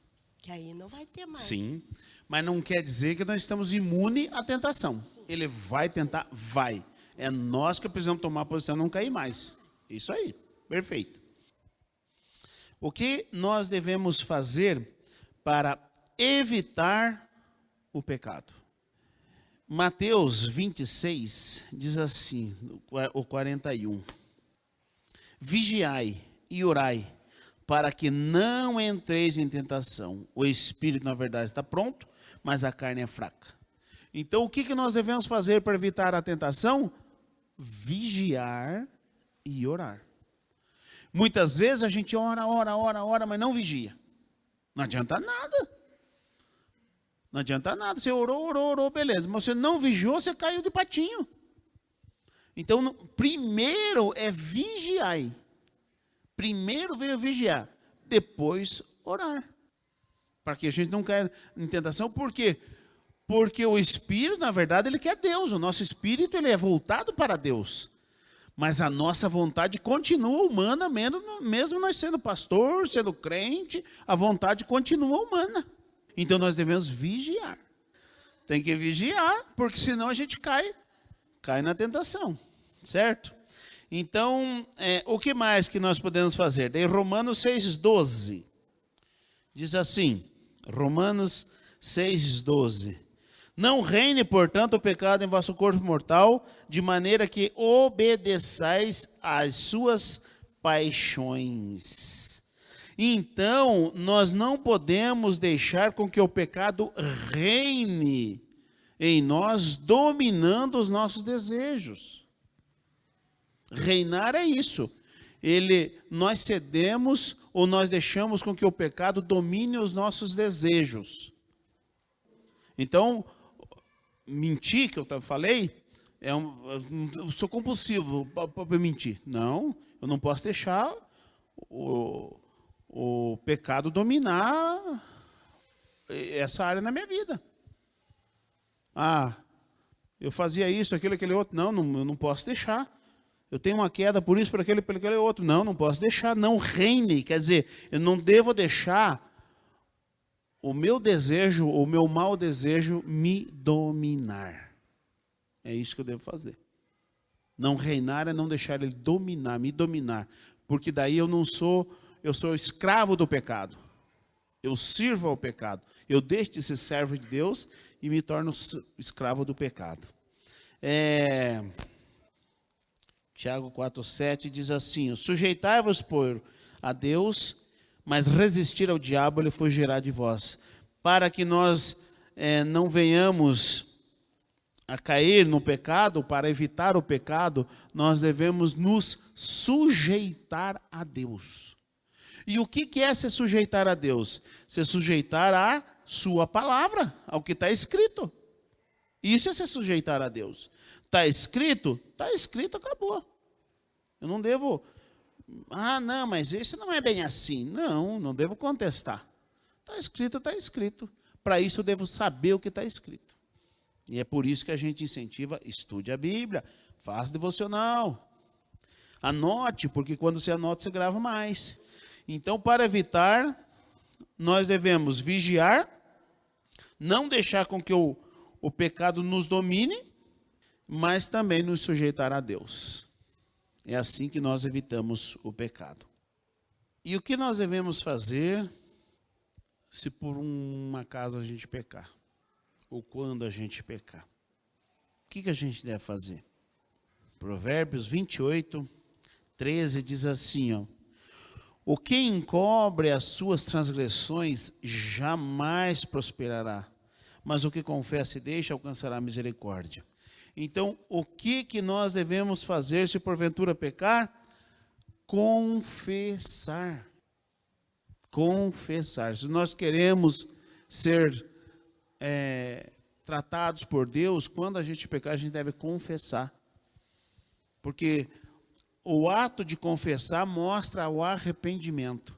que aí não vai ter mais. Sim, mas não quer dizer que nós estamos imunes à tentação. Ele vai tentar, vai. É nós que precisamos tomar a posição e não cair mais. Isso aí, perfeito. O que nós devemos fazer para evitar o pecado? Mateus 26 diz assim, o 41. Vigiai e orai, para que não entreis em tentação. O espírito, na verdade, está pronto, mas a carne é fraca. Então, o que nós devemos fazer para evitar a tentação? Vigiar e orar. Muitas vezes a gente ora, mas não vigia. Não adianta nada. Não adianta nada. Você orou, beleza. Mas você não vigiou, você caiu de patinho. Então, primeiro é vigiar. Primeiro veio vigiar, depois orar. Para que a gente não caia em tentação. Por quê? Porque o Espírito, na verdade, ele quer Deus. O nosso Espírito, ele é voltado para Deus. Mas a nossa vontade continua humana, mesmo nós sendo pastor, sendo crente, a vontade continua humana. Então nós devemos vigiar. Tem que vigiar, porque senão a gente cai na tentação, certo? Então, o que mais que nós podemos fazer? Daí Romanos 6,12. Diz assim, Romanos 6,12. Não reine, portanto, o pecado em vosso corpo mortal, de maneira que obedeçais às suas paixões. Então, nós não podemos deixar com que o pecado reine em nós, dominando os nossos desejos. Reinar é isso. Nós cedemos ou nós deixamos com que o pecado domine os nossos desejos. Então, mentir, que eu falei, eu sou compulsivo para mentir. Não, eu não posso deixar o pecado dominar essa área na minha vida. Eu fazia isso, aquele outro. Não, eu não posso deixar. Eu tenho uma queda por isso, por aquele outro. Não posso deixar. Não reine. Quer dizer, eu não devo deixar o meu desejo, o meu mau desejo me dominar. É isso que eu devo fazer. Não reinar é não deixar ele dominar, me dominar. Porque daí eu sou escravo do pecado. Eu sirvo ao pecado. Eu deixo de ser servo de Deus e me torno escravo do pecado. Tiago 4,7 diz assim: sujeitai-vos, pois, a Deus, mas resistir ao diabo, ele fugirá de vós. Para que nós não venhamos a cair no pecado, para evitar o pecado, nós devemos nos sujeitar a Deus. E o que é se sujeitar a Deus? Se sujeitar à sua palavra, ao que está escrito. Isso é se sujeitar a Deus. Está escrito, acabou. Eu não devo... não, mas isso não é bem assim. Não devo contestar. Está escrito. Para isso eu devo saber o que está escrito. E é por isso que a gente incentiva, estude a Bíblia, faça devocional. Anote, porque quando você anota, você grava mais. Então, para evitar, nós devemos vigiar, não deixar com que o pecado nos domine, mas também nos sujeitar a Deus. É assim que nós evitamos o pecado. E o que nós devemos fazer se por um acaso a gente pecar? Ou quando a gente pecar? O que a gente deve fazer? Provérbios 28, 13 diz assim, o que encobre as suas transgressões jamais prosperará, mas o que confessa e deixa alcançará misericórdia. Então, o que nós devemos fazer se porventura pecar? Confessar. Confessar. Se nós queremos ser tratados por Deus, quando a gente pecar, a gente deve confessar. Porque o ato de confessar mostra o arrependimento.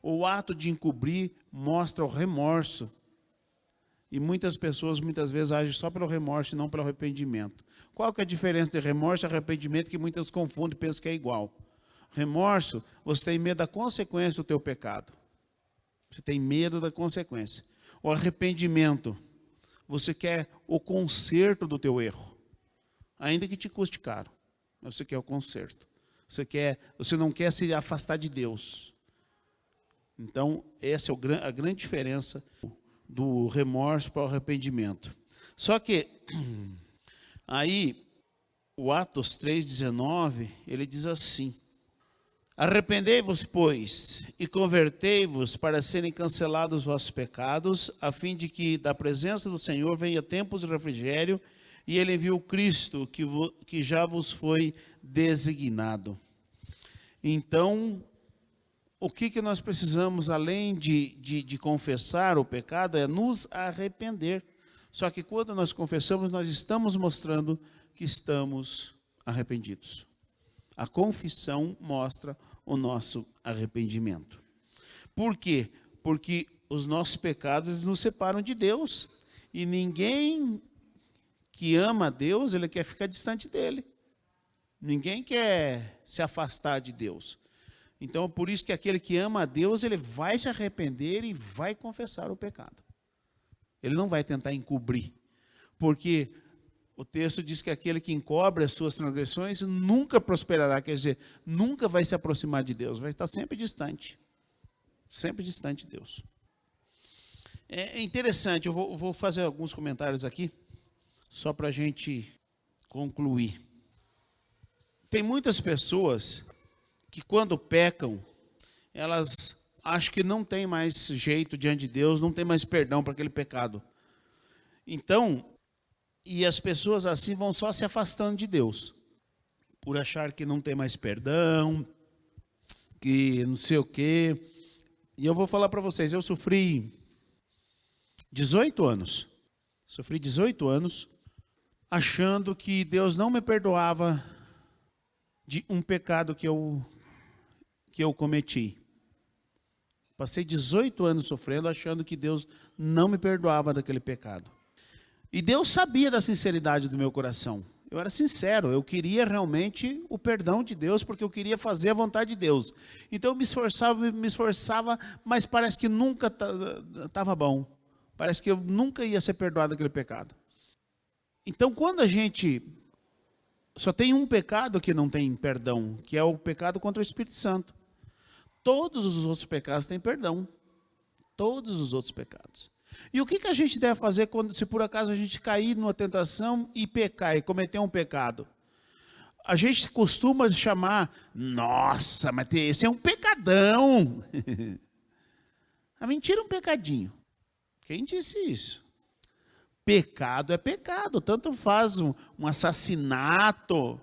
O ato de encobrir mostra o remorso. E muitas pessoas, muitas vezes, agem só pelo remorso e não pelo arrependimento. Qual que é a diferença de remorso e arrependimento, que muitas confundem e pensam que é igual? Remorso, você tem medo da consequência do teu pecado. Você tem medo da consequência. O arrependimento, você quer o conserto do teu erro. Ainda que te custe caro, mas você quer o conserto. Você não quer se afastar de Deus. Então, essa é a grande diferença do remorso para o arrependimento. Só que, aí, o Atos 3,19, ele diz assim: arrependei-vos, pois, e convertei-vos para serem cancelados os vossos pecados, a fim de que da presença do Senhor venha tempos de refrigério, e ele enviou Cristo, que já vos foi designado. Então, o que nós precisamos, além de confessar o pecado, é nos arrepender. Só que quando nós confessamos, nós estamos mostrando que estamos arrependidos. A confissão mostra o nosso arrependimento. Por quê? Porque os nossos pecados nos separam de Deus. E ninguém que ama a Deus, ele quer ficar distante dele. Ninguém quer se afastar de Deus. Então, por isso que aquele que ama a Deus, ele vai se arrepender e vai confessar o pecado. Ele não vai tentar encobrir. Porque o texto diz que aquele que encobre as suas transgressões nunca prosperará, quer dizer, nunca vai se aproximar de Deus, vai estar sempre distante de Deus. É interessante, eu vou fazer alguns comentários aqui, só para a gente concluir. Tem muitas pessoas que quando pecam, elas acham que não tem mais jeito diante de Deus, não tem mais perdão para aquele pecado. Então, e as pessoas assim vão só se afastando de Deus, por achar que não tem mais perdão, que não sei o quê. E eu vou falar para vocês, eu sofri 18 anos. Sofri 18 anos achando que Deus não me perdoava de um pecado que eu cometi. Passei 18 anos sofrendo achando que Deus não me perdoava daquele pecado. E Deus sabia da sinceridade do meu coração. Eu era sincero, eu queria realmente o perdão de Deus, porque eu queria fazer a vontade de Deus. Então eu me esforçava, mas parece que nunca estava bom. Parece que eu nunca ia ser perdoado daquele pecado. Então quando a gente... Só tem um pecado que não tem perdão, que é o pecado contra o Espírito Santo. Todos os outros pecados têm perdão. Todos os outros pecados. E o que a gente deve fazer se por acaso a gente cair numa tentação e pecar, e cometer um pecado? A gente costuma chamar, nossa, mas esse é um pecadão. A mentira é um pecadinho. Quem disse isso? Pecado é pecado, tanto faz um assassinato,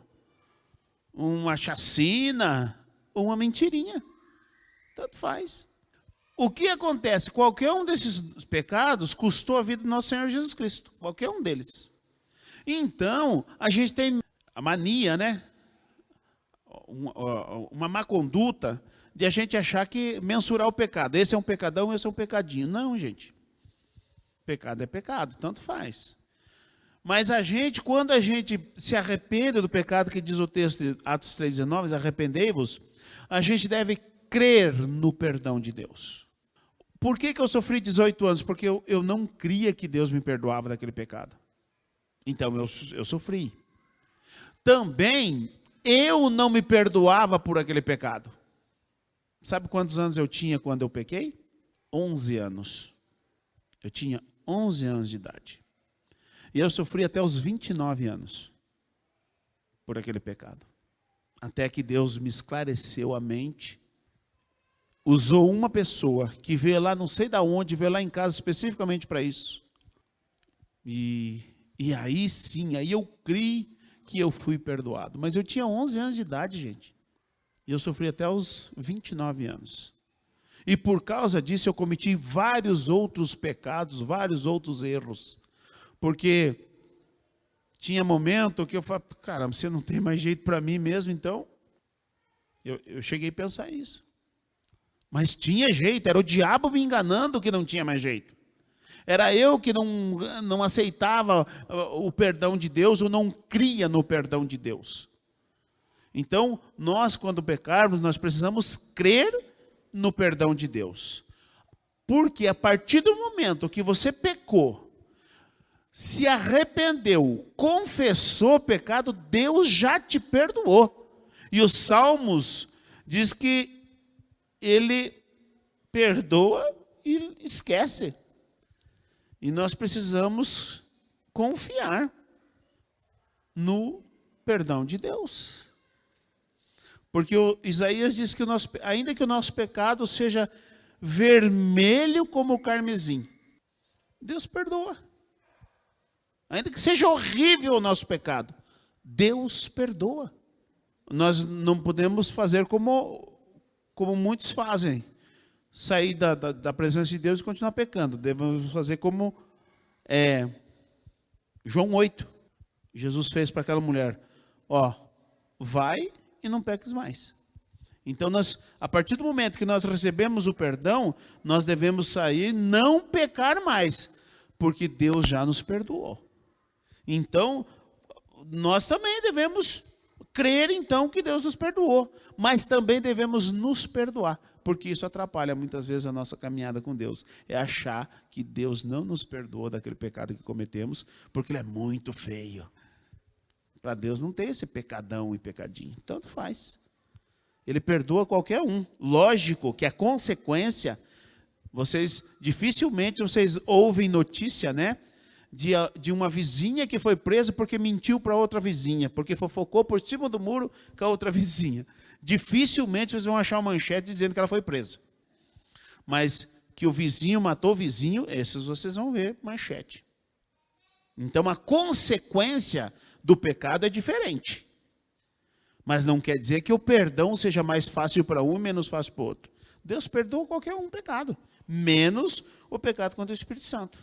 uma chacina, ou uma mentirinha. Tanto faz. O que acontece? Qualquer um desses pecados custou a vida do nosso Senhor Jesus Cristo. Qualquer um deles. Então, a gente tem a mania, né? Uma má conduta de a gente achar que mensurar o pecado. Esse é um pecadão, esse é um pecadinho. Não, gente. Pecado é pecado, tanto faz. Mas quando a gente se arrepende do pecado, que diz o texto de Atos 3,19, arrependei-vos, a gente deve crer no perdão de Deus. Por que eu sofri 18 anos? Porque eu não cria que Deus me perdoava daquele pecado. Então eu sofri. Também eu não me perdoava por aquele pecado. Sabe quantos anos eu tinha quando eu pequei? 11 anos. Eu tinha 11 anos de idade. E eu sofri até os 29 anos por aquele pecado. Até que Deus me esclareceu a mente. Usou uma pessoa que veio lá, não sei de onde, veio lá em casa especificamente para isso. E aí sim, aí eu criei que eu fui perdoado. Mas eu tinha 11 anos de idade, gente. E eu sofri até os 29 anos. E por causa disso eu cometi vários outros pecados, vários outros erros. Porque tinha momento que eu falava, caramba, você não tem mais jeito para mim mesmo, então... Eu cheguei a pensar isso. Mas tinha jeito, era o diabo me enganando que não tinha mais jeito. Era eu que não aceitava o perdão de Deus, ou não cria no perdão de Deus. Então, nós, quando pecarmos, nós precisamos crer no perdão de Deus. Porque a partir do momento que você pecou, se arrependeu, confessou o pecado, Deus já te perdoou. E os Salmos diz que Ele perdoa e esquece. E nós precisamos confiar no perdão de Deus. Porque o Isaías diz que ainda que o nosso pecado seja vermelho como o carmesim, Deus perdoa. Ainda que seja horrível o nosso pecado, Deus perdoa. Nós não podemos fazer como muitos fazem. Sair da presença de Deus e continuar pecando. Devemos fazer como João 8. Jesus fez para aquela mulher. Vai e não peques mais. Então, a partir do momento que nós recebemos o perdão, nós devemos sair e não pecar mais. Porque Deus já nos perdoou. Então, nós também devemos crer, então, que Deus nos perdoou. Mas também devemos nos perdoar. Porque isso atrapalha muitas vezes a nossa caminhada com Deus. É achar que Deus não nos perdoou daquele pecado que cometemos, porque ele é muito feio. Para Deus não tem esse pecadão e pecadinho. Tanto faz. Ele perdoa qualquer um. Lógico que a consequência, dificilmente vocês ouvem notícia, né? De uma vizinha que foi presa porque mentiu para outra vizinha, porque fofocou por cima do muro com a outra vizinha. Dificilmente vocês vão achar uma manchete dizendo que ela foi presa. Mas que o vizinho matou o vizinho, esses vocês vão ver manchete. Então a consequência do pecado é diferente. Mas não quer dizer que o perdão seja mais fácil para um e menos fácil para o outro. Deus perdoa qualquer um pecado, menos o pecado contra o Espírito Santo.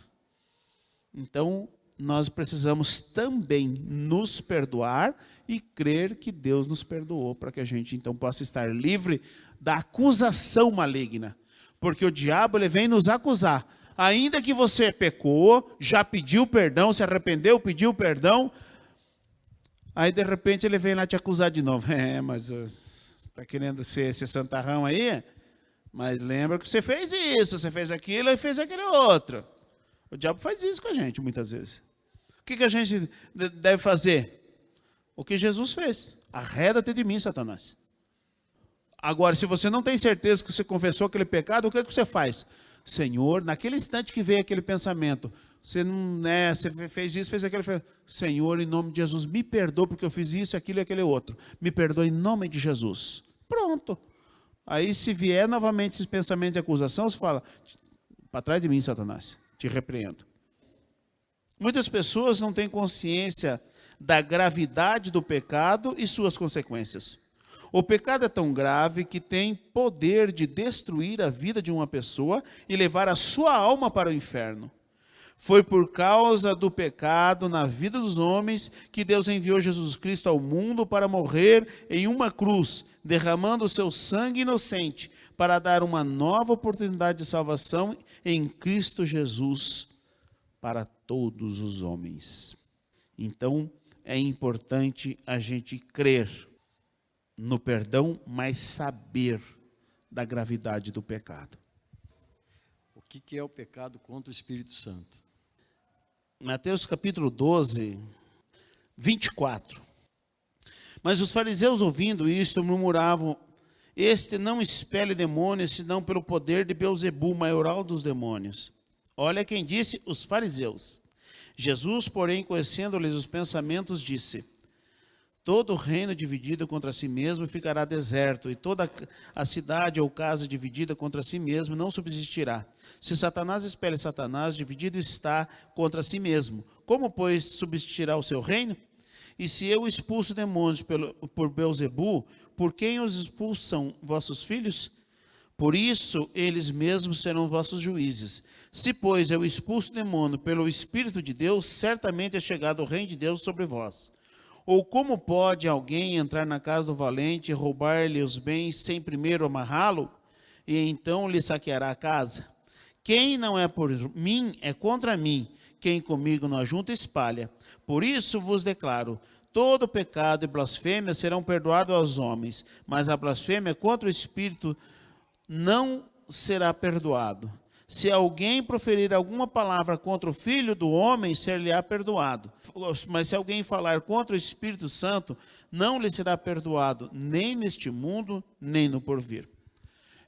Então, nós precisamos também nos perdoar e crer que Deus nos perdoou, para que a gente então possa estar livre da acusação maligna. Porque o diabo ele vem nos acusar. Ainda que você pecou, já pediu perdão, se arrependeu, pediu perdão, aí de repente ele vem lá te acusar de novo. Mas você está querendo ser esse santarrão aí? Mas lembra que você fez isso, você fez aquilo e fez aquele outro. O diabo faz isso com a gente muitas vezes. O que a gente deve fazer? O que Jesus fez. Arreda-te de mim, Satanás. Agora, se você não tem certeza que você confessou aquele pecado, o que você faz? Senhor, naquele instante que veio aquele pensamento, você fez isso, fez aquilo, Senhor, em nome de Jesus, me perdoa porque eu fiz isso, aquilo e aquele outro. Me perdoa em nome de Jesus. Pronto. Aí se vier novamente esse pensamento de acusação, você fala, para trás de mim, Satanás. Te repreendo. Muitas pessoas não têm consciência da gravidade do pecado e suas consequências. O pecado é tão grave que tem poder de destruir a vida de uma pessoa e levar a sua alma para o inferno. Foi por causa do pecado na vida dos homens que Deus enviou Jesus Cristo ao mundo para morrer em uma cruz, derramando o seu sangue inocente para dar uma nova oportunidade de salvação em Cristo Jesus para todos os homens. Então, é importante a gente crer no perdão, mas saber da gravidade do pecado. O que é o pecado contra o Espírito Santo? Mateus capítulo 12, 24. Mas os fariseus, ouvindo isto, murmuravam, este não expele demônios, senão pelo poder de Beelzebu, maioral dos demônios. Olha quem disse, os fariseus. Jesus, porém, conhecendo-lhes os pensamentos, disse, todo reino dividido contra si mesmo ficará deserto, e toda a cidade ou casa dividida contra si mesmo não subsistirá. Se Satanás expele Satanás, dividido está contra si mesmo. Como, pois, subsistirá o seu reino? E se eu expulso demônios por Beelzebu, por quem os expulsam vossos filhos? Por isso, eles mesmos serão vossos juízes. Se, pois, eu expulso demônio pelo Espírito de Deus, certamente é chegado o reino de Deus sobre vós. Ou como pode alguém entrar na casa do valente e roubar-lhe os bens sem primeiro amarrá-lo? E então lhe saqueará a casa? Quem não é por mim é contra mim. Quem comigo não ajunta, espalha. Por isso vos declaro, todo pecado e blasfêmia serão perdoados aos homens, mas a blasfêmia contra o Espírito não será perdoado. Se alguém proferir alguma palavra contra o Filho do homem, ser-lhe-á perdoado. Mas se alguém falar contra o Espírito Santo, não lhe será perdoado, nem neste mundo, nem no porvir.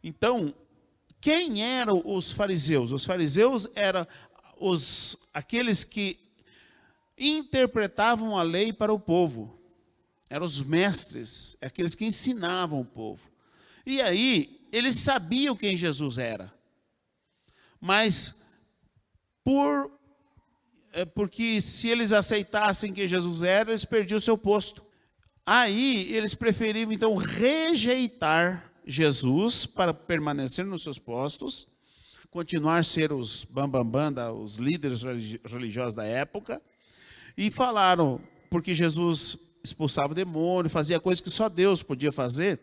Então, quem eram os fariseus? Os fariseus eram aqueles que interpretavam a lei para o povo. Eram os mestres, aqueles que ensinavam o povo. E aí, eles sabiam quem Jesus era. Mas, porque se eles aceitassem quem Jesus era, eles perdiam o seu posto. Aí, eles preferiam, então, rejeitar Jesus para permanecer nos seus postos, continuar a ser os bambambam, os líderes religiosos da época, e falaram, porque Jesus expulsava o demônio, fazia coisas que só Deus podia fazer.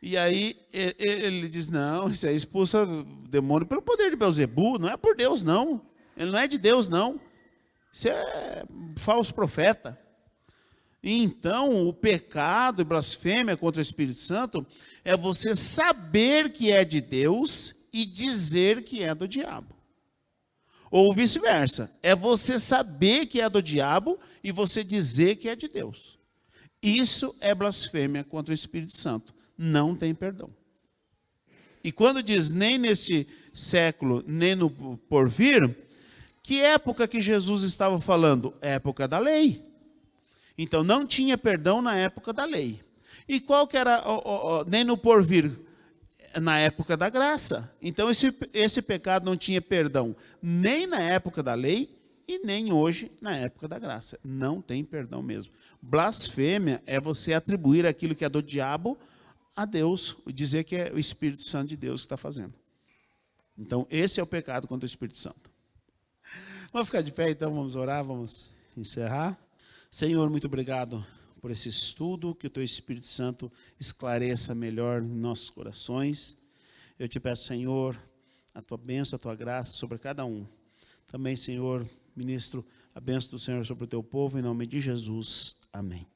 E aí ele diz, não, isso aí expulsa o demônio pelo poder de Beelzebu, não é por Deus não, ele não é de Deus não, isso é falso profeta. E então o pecado e blasfêmia contra o Espírito Santo é você saber que é de Deus e dizer que é do diabo. Ou vice-versa, é você saber que é do diabo e você dizer que é de Deus. Isso é blasfêmia contra o Espírito Santo. Não tem perdão. E quando diz nem neste século, nem no porvir, que época que Jesus estava falando? Época da lei. Então não tinha perdão na época da lei. E qual que era, nem no porvir? Na época da graça. Então esse pecado não tinha perdão nem na época da lei e nem hoje na época da graça. Não tem perdão mesmo. Blasfêmia é você atribuir aquilo que é do diabo a Deus, dizer que é o Espírito Santo de Deus que está fazendo. Então, esse é o pecado contra o Espírito Santo. Vamos ficar de pé, então, vamos orar, vamos encerrar. Senhor, muito obrigado por esse estudo, que o Teu Espírito Santo esclareça melhor em nossos corações. Eu te peço, Senhor, a Tua bênção, a Tua graça sobre cada um. Também, Senhor, ministro a bênção do Senhor sobre o Teu povo, em nome de Jesus. Amém.